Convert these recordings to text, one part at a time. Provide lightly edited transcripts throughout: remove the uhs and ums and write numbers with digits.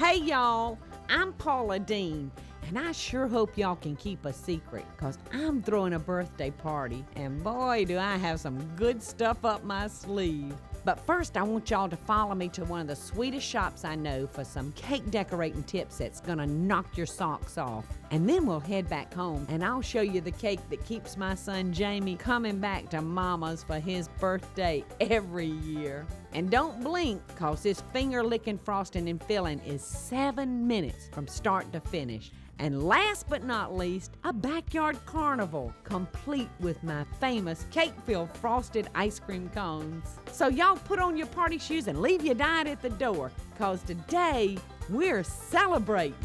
Hey y'all, I'm Paula Deen, and I sure hope y'all can keep a secret, cause I'm throwing a birthday party, and boy do I have some good stuff up my sleeve. But first I want y'all to follow me to one of the sweetest shops I know for some cake decorating tips that's gonna knock your socks off. And then we'll head back home and I'll show you the cake that keeps my son Jamie coming back to Mama's for his birthday every year. And don't blink, cause this finger-licking frosting and filling is 7 minutes from start to finish. And last but not least, a backyard carnival, complete with my famous cake-filled frosted ice cream cones. So y'all put on your party shoes and leave your diet at the door, cause today we're celebrating.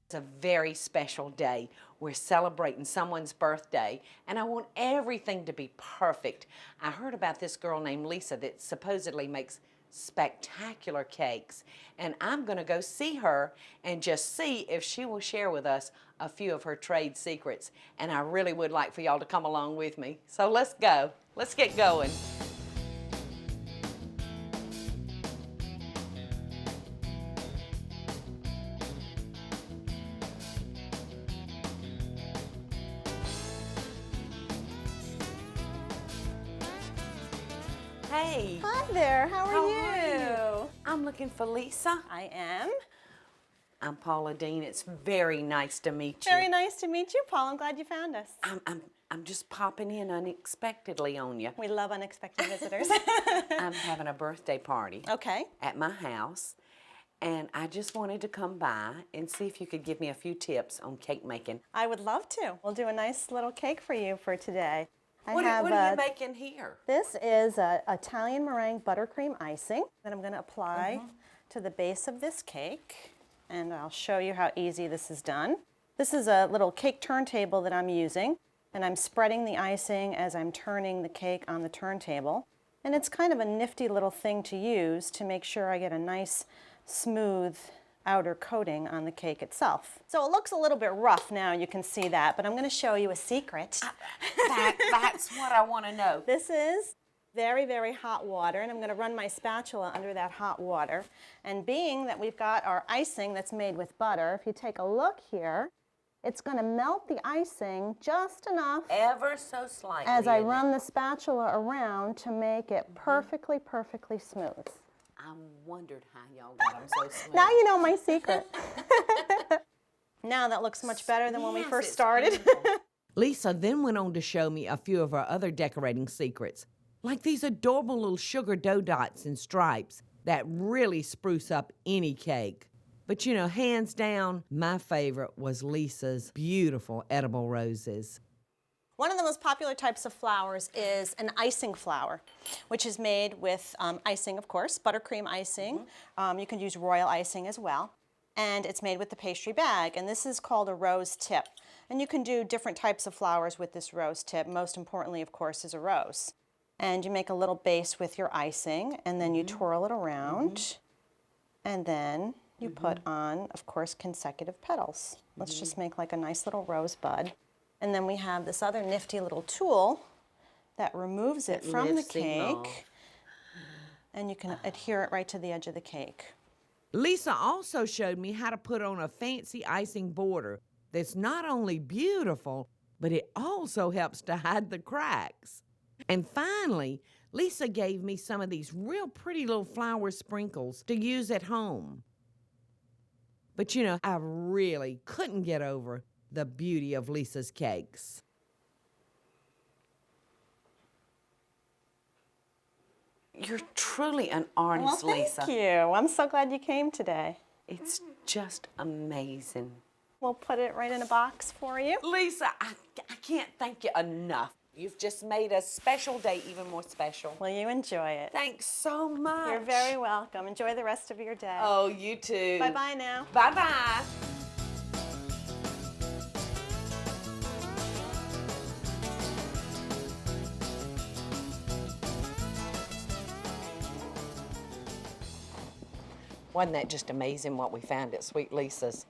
It's a very special day. We're celebrating someone's birthday, and I want everything to be perfect. I heard about this girl named Lisa that supposedly makes spectacular cakes, and I'm gonna go see her and just see if she will share with us a few of her trade secrets. And I really would like for y'all to come along with me. So let's go. Let's get going. Hey. Hi there, how are you? I'm looking for Lisa. I am. I'm Paula Deen. It's very nice to meet you. Very nice to meet you, Paul. I'm glad you found us. I'm just popping in unexpectedly on you. We love unexpected visitors. I'm having a birthday party. Okay. At my house, and I just wanted to come by and see if you could give me a few tips on cake making. I would love to. We'll do a nice little cake for you for today. What are you making here? This is Italian meringue buttercream icing that I'm going to apply to the base of this cake. And I'll show you how easy this is done. This is a little cake turntable that I'm using, and I'm spreading the icing as I'm turning the cake on the turntable. And it's kind of a nifty little thing to use to make sure I get a nice, smooth outer coating on the cake itself. So it looks a little bit rough now, you can see that, but I'm going to show you a secret. That's what I want to know. This is very, very hot water, and I'm going to run my spatula under that hot water. And being that we've got our icing that's made with butter, if you take a look here, it's going to melt the icing just enough, ever so slightly, as I run the spatula around to make it perfectly, perfectly smooth. I wondered how y'all got them so smooth. Now you know my secret. Now that looks much better than when we first started. Lisa then went on to show me a few of her other decorating secrets, like these adorable little sugar dough dots and stripes that really spruce up any cake. But you know, hands down, my favorite was Lisa's beautiful edible roses. One of the most popular types of flowers is an icing flower, which is made with icing, of course, buttercream icing. You can use royal icing as well. And it's made with the pastry bag, and this is called a rose tip. And you can do different types of flowers with this rose tip. Most importantly, of course, is a rose. And you make a little base with your icing, and then you twirl it around, and then you put on, of course, consecutive petals. Let's just make like a nice little rosebud. And then we have this other nifty little tool that removes it from the cake, and you can adhere it right to the edge of the cake. Lisa also showed me how to put on a fancy icing border that's not only beautiful, but it also helps to hide the cracks. And finally, Lisa gave me some of these real pretty little flower sprinkles to use at home. But you know, I really couldn't get over the beauty of Lisa's cakes. You're truly an artist, Lisa. Thank you. I'm so glad you came today. It's just amazing. We'll put it right in a box for you. Lisa, I can't thank you enough. You've just made a special day even more special. Well, you enjoy it. Thanks so much. You're very welcome. Enjoy the rest of your day. Oh, you too. Bye-bye now. Bye-bye. Wasn't that just amazing what we found at Sweet Lisa's?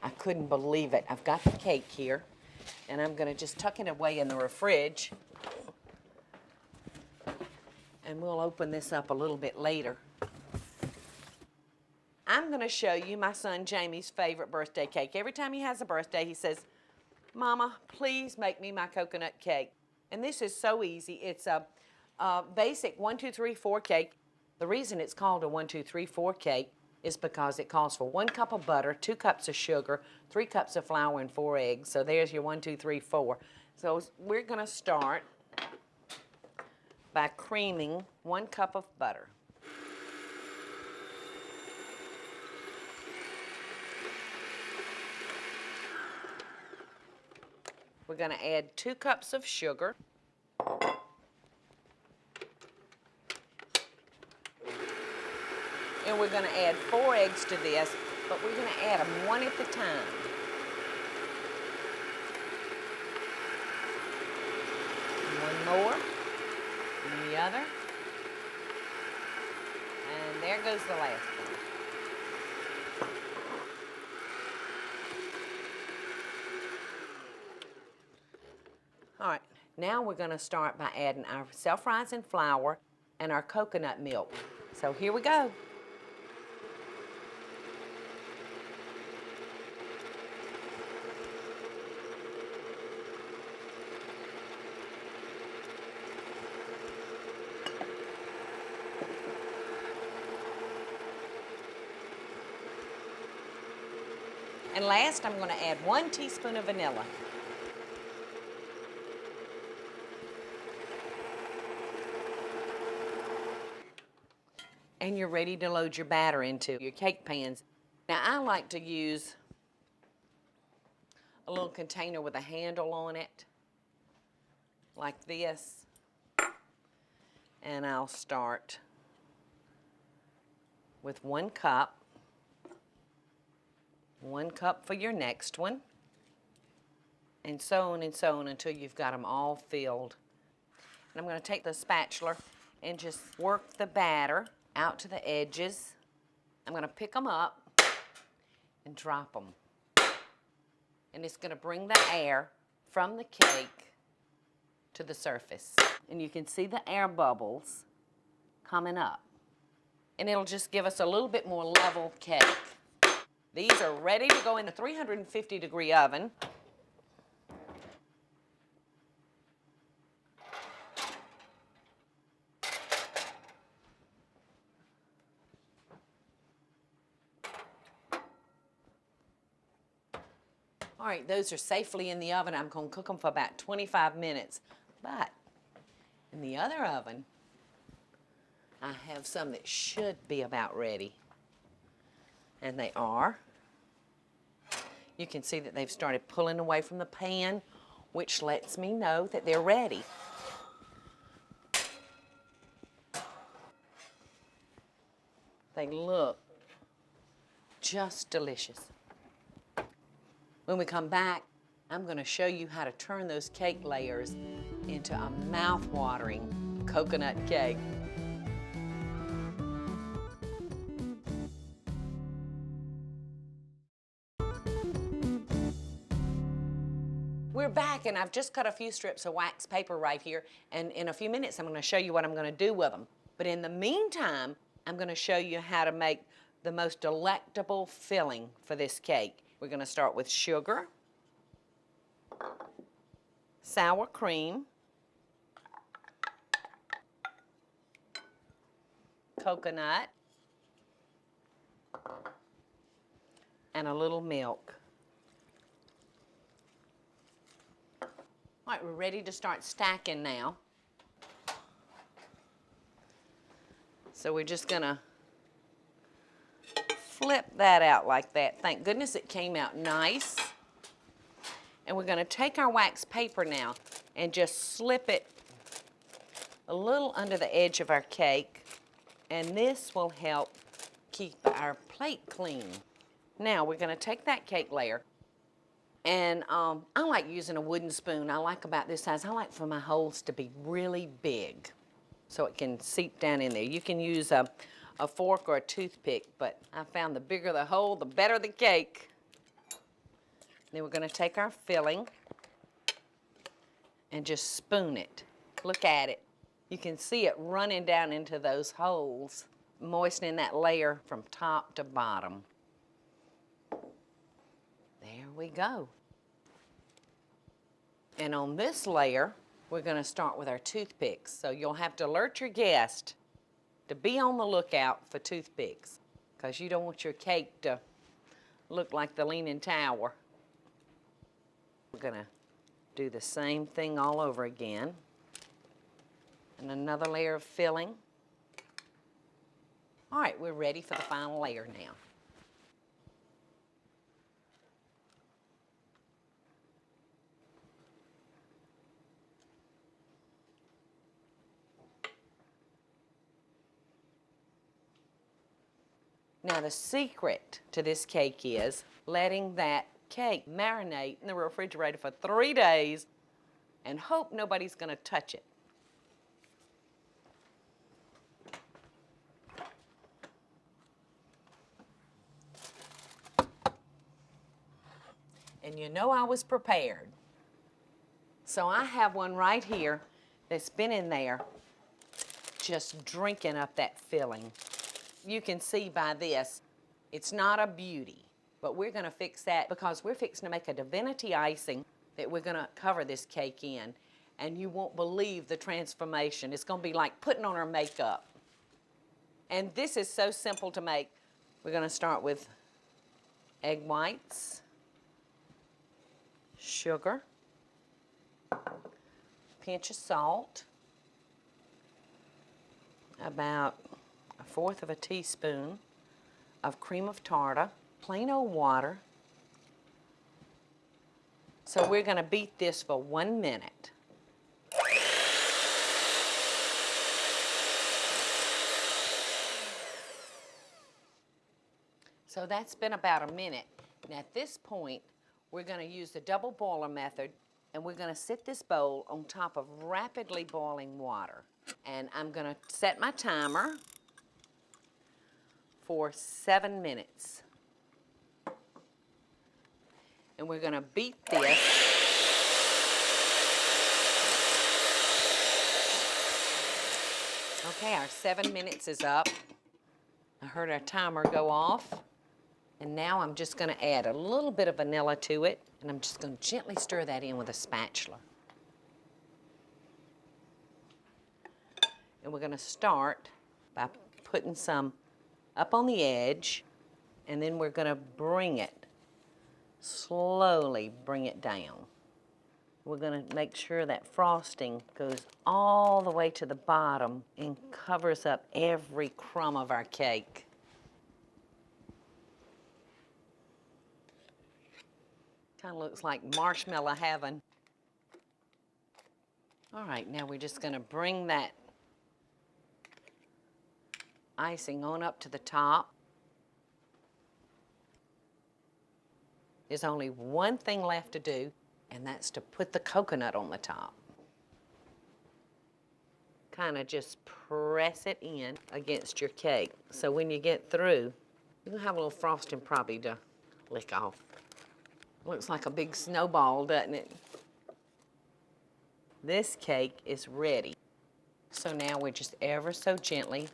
I couldn't believe it. I've got the cake here, and I'm gonna just tuck it away in the fridge. And we'll open this up a little bit later. I'm going to show you my son Jamie's favorite birthday cake. Every time he has a birthday, he says, Mama, please make me my coconut cake. And this is so easy. It's a basic 1, 2, 3, 4 cake. The reason it's called a 1, 2, 3, 4 cake is because it calls for 1 cup of butter, 2 cups of sugar, 3 cups of flour, and 4 eggs. So there's your 1, 2, 3, 4. So we're going to start by creaming 1 cup of butter. We're going to add 2 cups of sugar. And we're going to add 4 eggs to this, but we're going to add them one at a time. One more, and the other. And there goes the last one. All right, now we're going to start by adding our self-rising flour and our coconut milk. So here we go. And last, I'm going to add 1 teaspoon of vanilla. And you're ready to load your batter into your cake pans. Now, I like to use a little container with a handle on it, like this. And I'll start with 1 cup. 1 cup for your next one, and so on until you've got them all filled. And I'm going to take the spatula and just work the batter out to the edges. I'm going to pick them up and drop them. And it's going to bring the air from the cake to the surface. And you can see the air bubbles coming up. And it'll just give us a little bit more level cake. These are ready to go in the 350-degree oven. All right, those are safely in the oven. I'm going to cook them for about 25 minutes. But in the other oven, I have some that should be about ready. And they are. You can see that they've started pulling away from the pan, which lets me know that they're ready. They look just delicious. When we come back, I'm going to show you how to turn those cake layers into a mouth-watering coconut cake. We're back, and I've just cut a few strips of wax paper right here, and in a few minutes I'm going to show you what I'm going to do with them. But in the meantime, I'm going to show you how to make the most delectable filling for this cake. We're going to start with sugar, sour cream, coconut, and a little milk. All right, we're ready to start stacking now. So we're just gonna flip that out like that. Thank goodness it came out nice. And we're gonna take our wax paper now and just slip it a little under the edge of our cake. And this will help keep our plate clean. Now we're gonna take that cake layer, and I like using a wooden spoon. I like about this size. I like for my holes to be really big so it can seep down in there. You can use a fork or a toothpick, but I found the bigger the hole, the better the cake. Then we're going to take our filling and just spoon it. Look at it. You can see it running down into those holes. moistening that layer from top to bottom. There we go. And on this layer, we're going to start with our toothpicks. So you'll have to alert your guest to be on the lookout for toothpicks, because you don't want your cake to look like the Leaning Tower. We're going to do the same thing all over again. And another layer of filling. All right, we're ready for the final layer now. Now the secret to this cake is letting that cake marinate in the refrigerator for 3 days and hope nobody's going to touch it. And you know I was prepared. So I have one right here that's been in there just drinking up that filling. You can see by this, it's not a beauty, but we're going to fix that because we're fixing to make a divinity icing that we're going to cover this cake in. And you won't believe the transformation. It's going to be like putting on our makeup. And this is so simple to make. We're going to start with egg whites, sugar, pinch of salt, about 1/4 of a teaspoon of cream of tartar, plain old water. So we're going to beat this for 1 minute. So that's been about a minute. And at this point, we're going to use the double boiler method, and we're going to set this bowl on top of rapidly boiling water. And I'm going to set my timer for 7 minutes. And we're going to beat this. Okay, our 7 minutes is up. I heard our timer go off. And now I'm just going to add a little bit of vanilla to it, and I'm just going to gently stir that in with a spatula. And we're going to start by putting some up on the edge, and then we're going to bring it, slowly bring it down. We're going to make sure that frosting goes all the way to the bottom and covers up every crumb of our cake. Kind of looks like marshmallow heaven. All right, now we're just going to bring that icing on up to the top. There's only one thing left to do, and that's to put the coconut on the top. Kind of just press it in against your cake. So when you get through, you'll have a little frosting probably to lick off. Looks like a big snowball, doesn't it? This cake is ready. So now we're just ever so gently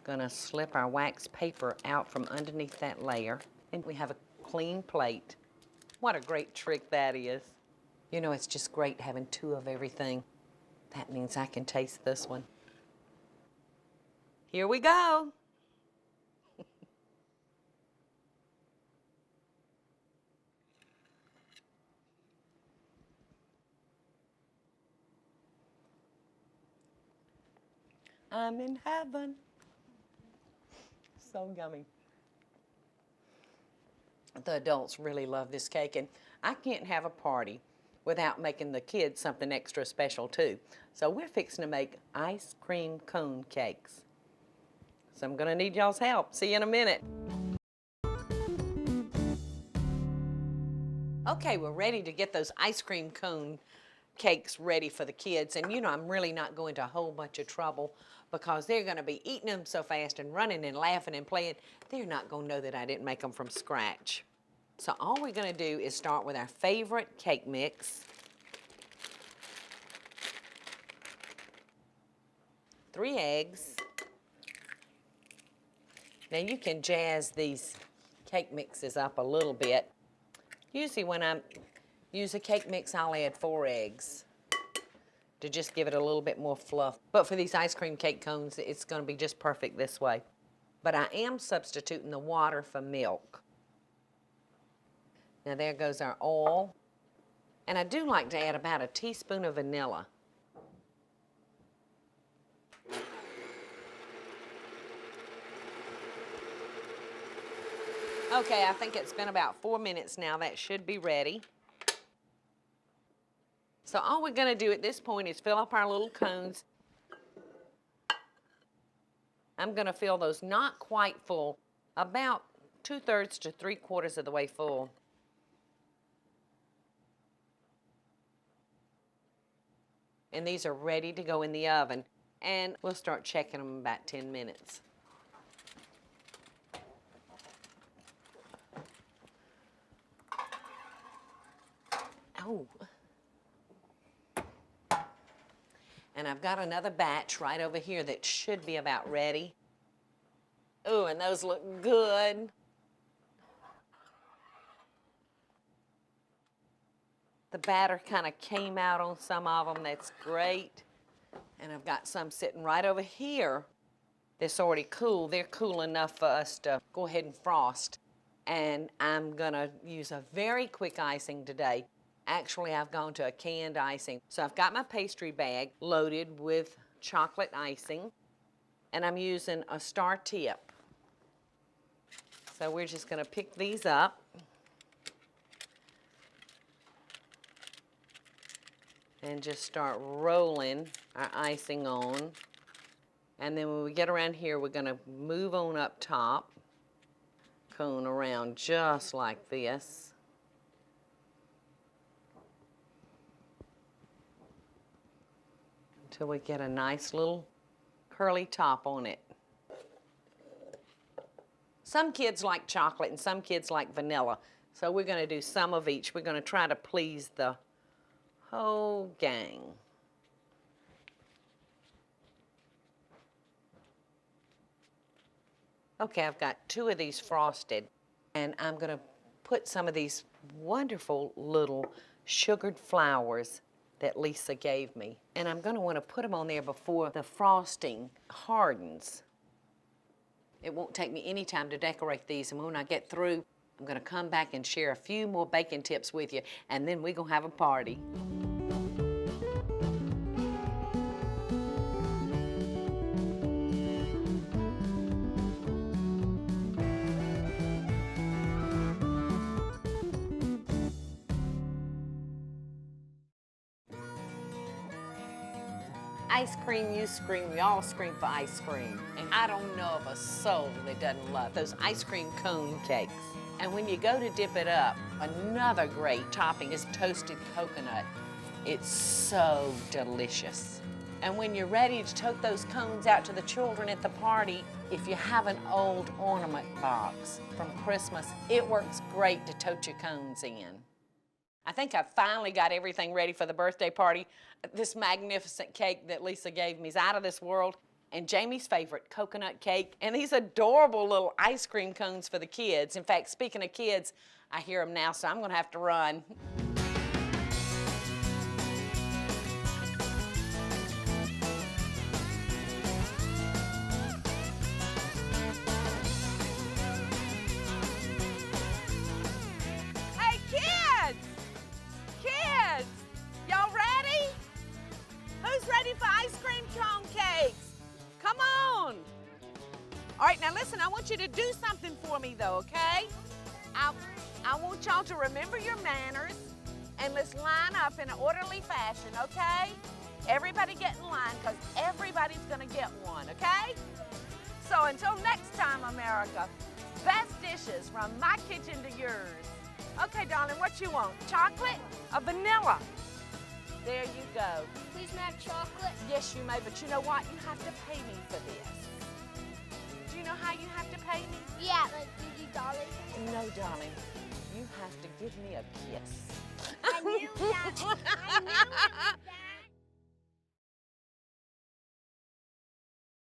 gonna slip our wax paper out from underneath that layer, and we have a clean plate. What a great trick that is. You know, it's just great having 2 of everything. That means I can taste this one. Here we go. I'm in heaven. So yummy. The adults really love this cake, and I can't have a party without making the kids something extra special too. So we're fixing to make ice cream cone cakes. So I'm gonna need y'all's help. See you in a minute. Okay, we're ready to get those ice cream cone cakes ready for the kids. And you know, I'm really not going to a whole bunch of trouble because they're gonna be eating them so fast and running and laughing and playing, they're not gonna know that I didn't make them from scratch. So all we're gonna do is start with our favorite cake mix. 3 eggs. Now you can jazz these cake mixes up a little bit. Usually when I use a cake mix, I'll add 4 eggs to just give it a little bit more fluff. But for these ice cream cake cones, it's gonna be just perfect this way. But I am substituting the water for milk. Now there goes our oil. And I do like to add about a teaspoon of vanilla. Okay, I think it's been about 4 minutes now. That should be ready. So all we're gonna do at this point is fill up our little cones. I'm gonna fill those not quite full, about 2/3 to 3/4 of the way full. And these are ready to go in the oven. And we'll start checking them in about 10 minutes. Oh. And I've got another batch right over here that should be about ready. Oh, and those look good. The batter kind of came out on some of them. That's great. And I've got some sitting right over here that's already cool. They're cool enough for us to go ahead and frost. And I'm gonna use a very quick icing today. Actually, I've gone to a canned icing. So I've got my pastry bag loaded with chocolate icing, and I'm using a star tip. So we're just gonna pick these up. And just start rolling our icing on. And then when we get around here, we're gonna move on up top, cone around just like this. Until we get a nice little curly top on it. Some kids like chocolate and some kids like vanilla. So we're gonna do some of each. We're gonna try to please the whole gang. Okay, I've got 2 of these frosted, and I'm gonna put some of these wonderful little sugared flowers that Lisa gave me. And I'm gonna wanna put them on there before the frosting hardens. It won't take me any time to decorate these, and when I get through, I'm gonna come back and share a few more baking tips with you, and then we're gonna have a party. Ice cream, you scream, we all scream for ice cream. And I don't know of a soul that doesn't love those ice cream cone cakes. And when you go to dip it up, another great topping is toasted coconut. It's so delicious. And when you're ready to tote those cones out to the children at the party, if you have an old ornament box from Christmas, it works great to tote your cones in. I think I finally got everything ready for the birthday party. This magnificent cake that Lisa gave me is out of this world, and Jamie's favorite, coconut cake, and these adorable little ice cream cones for the kids. In fact, speaking of kids, I hear them now, so I'm gonna have to run. Hey, kids! Kids! Y'all ready? Who's ready for ice cream cone cakes? Come on! All right, now listen, I want you to do something for me though, okay? I want y'all to remember your manners and let's line up in an orderly fashion, okay? Everybody get in line because everybody's gonna get one, okay? So until next time, America, best dishes from my kitchen to yours. Okay, darling, what you want? Chocolate or vanilla? There you go. Please make chocolate. Yes, you may, but you know what? You have to pay me for this. Do you know how you have to pay me? Yeah, like $50. No, darling. You have to give me a kiss. I knew that. I knew it.